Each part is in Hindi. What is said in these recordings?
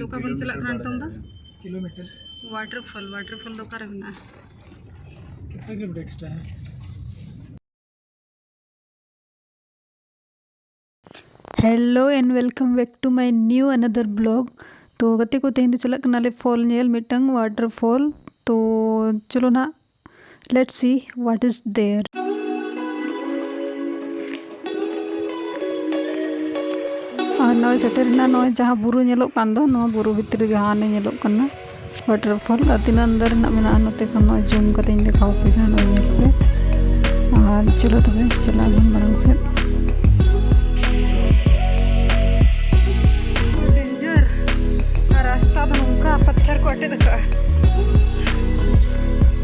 ओका बन चला करना तुम दा किलोमीटर वाटरफॉल दो करे बना कितना किलोमीटर एक्स्ट्रा है। Hello and welcome back to my new another blog. तो गति को तेहन चलक नाले फॉल नेल मिटंग वाटरफॉल। तो चलो ना let's see what is there. नॉय सेटरना नॉय जहाँ बुरु नेलोक कान दो नॉय बुरु भितर गे हाने नेलोक कना वाटरफॉल और तीन अंदर ना मेना नते खन नॉय जूम कते दिखाओ पे ना नॉय नेल पे। और चलो तबे चला बन मारंग से रास्ता बनूंगा पत्थर को अटे दिखा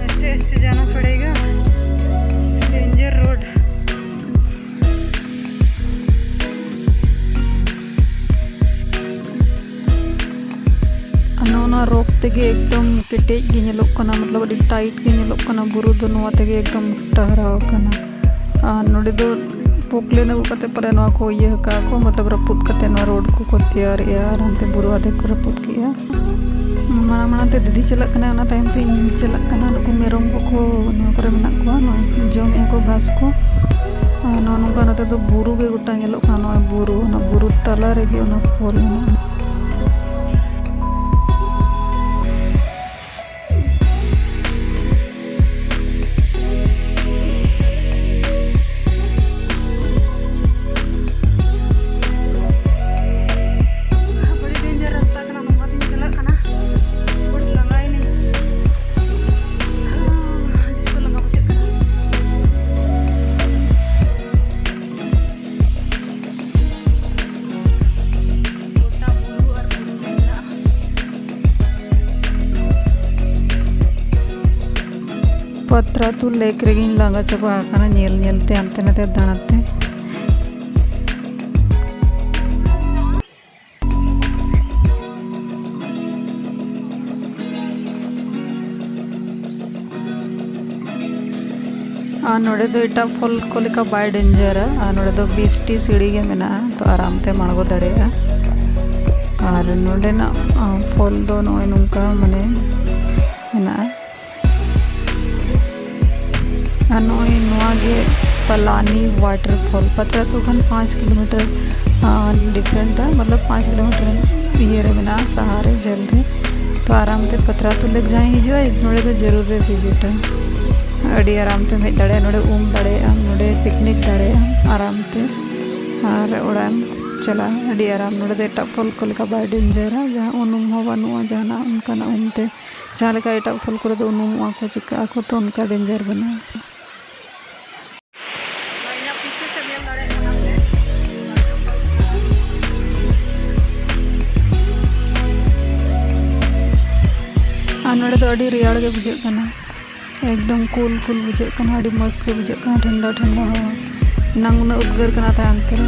ऐसे ऐसे जाना पड़ेगा डेंजर रोड। अनोना रोक तेगे एकदम केटेज गे नेलोक कना मतलब अडी टाइट गे नेलोक कना बुरु दो नोआ तेगे एकदम टहराव कना। नोडे दो पोकले नगु कते परे नोआ को ये का को मतलब रपुत कते नोआ रोड को तैयार यार अंते बुरु आदे को रपुत किया माना माना ते दीदी चलक कना ना टाइम ते इन चलक कना नुकु मेरम को नोआ करे मेना को नोआ जम एको घास को नोआ नुका नते दो बुरु गे गोटा नेलोक कना नोआ बुरु तला रेगे ओना फॉल मेना। पत्रा तो लेक रेगिन लांगा चबा आकाना नेल नेलते अंते नते दानाते नोड़े दो इटा फॉल को लेका बाय डेंजर है नोड़े दो 20टी सीढ़ी गे मेना तो आराम ते मांगो दड़ेगा। और नोड़े ना फॉल दो नोय नुंका मने मेना नोय नुआगे पलानी वाटरफॉल पत्रा तो खन 5 किलोमीटर डिफरेंट है मतलब 5 किलोमीटर ये रे बिना सहारे जल रे तो आराम ते पत्रा तो लग जाए हिजो नोड़े तो जरूर रे विजिट है अड़ी आराम ते में दड़े नोड़े दड़े नोड़े पिकनिक दड़े आराम ते और ओड़ाम चला अड़ी आराम नोड़े दे एटा फॉल को लेका बाय डेंजर है जहाँ उनुम हो बनुआ जाना उनका ना उनते जहाँ लेका एटा फॉल को दो उनुम को चिका को तो उनका डेंजर बना। नोड़े तो अड़ी रियाड़ के बुझे कना एकदम कूल बुझे कना अड़ी मस्त के बुझे कना ठंडा ठंडा हवा नांगुना उद्गार कना तायम तेरे।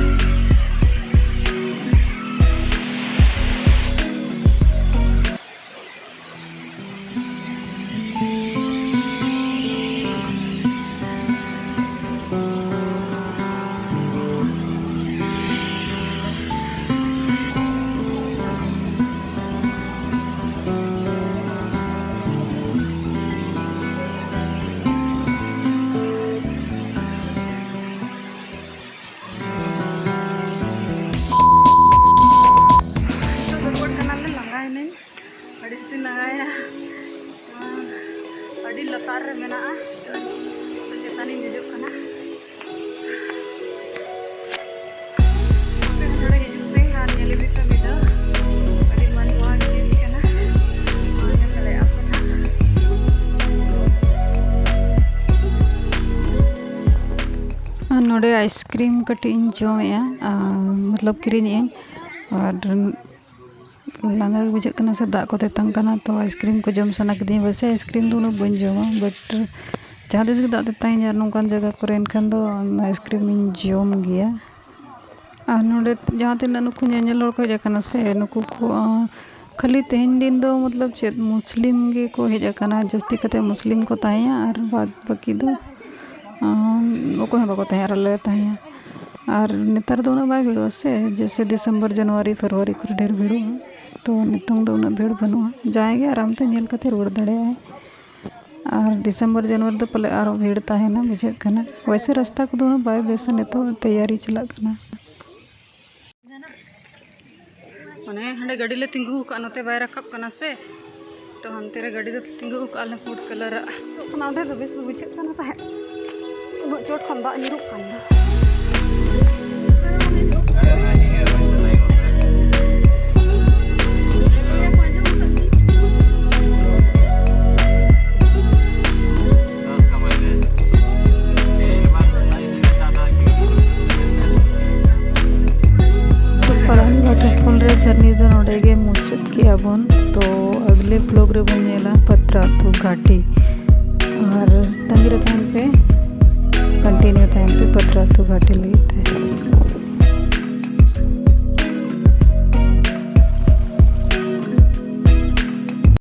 अड़ी लतार रे मेना तो चेतानी हिजुक कना थोड़ा हिजुक पे हार नेले भी पे मिदा अड़ी मन वाग चीज कना आने चले अपना नोड़े आइसक्रीम कटिंग जो है मतलब किरीन और लांगा बुझे कना से दाग को तेतंग कना तो आइसक्रीम को जम सना कदी वैसे आइसक्रीम दोनों बन जोमा बट जहाँ देश के दाग तेताई यार नौकान जगह को रेन खान दो आइसक्रीम इन जोम गया नोड़े जहाँ तीन नुकु नेल को हेजना से नुकु को खाली तेहन दिन दो मतलब चेत मुस्लिम गे को हेजना जस्ती कते मुस्लिम को ताया और बाद बाकी दो ओको है बाको ताया रले ताया और नेतार दो ना बाय भिड़ो से जैसे दिसंबर जनवरी फरवरी को ढेर भिड़ो तो नितों दो उना भीड़ बनवा जाएंगे आराम से नेल कते रुड़ दड़े और दिसंबर जनवरी तो पले आरो भीड़ ताहेना बुझे कना वैसे रास्ता को दोनों बाय बेस नितो तैयारी चला कना माने हंडे गाड़ी ले तिंगु का नते बाय रखब कना से तो हंते रे गाड़ी दो तिंगु का ले फूड कलर तो कना दे तो बेस बुझे कना ताहे उनो चोट खन दा निरुक कना वाटरफॉल रे जर्नी दो नोडेगे मुचाद के आबन तो अगले ब्लॉग रे बन नेला पतरातू घाटी और तंगिर टाइम पे कंटिन्यू टाइम पे पतरातू घाटी लेते हैं।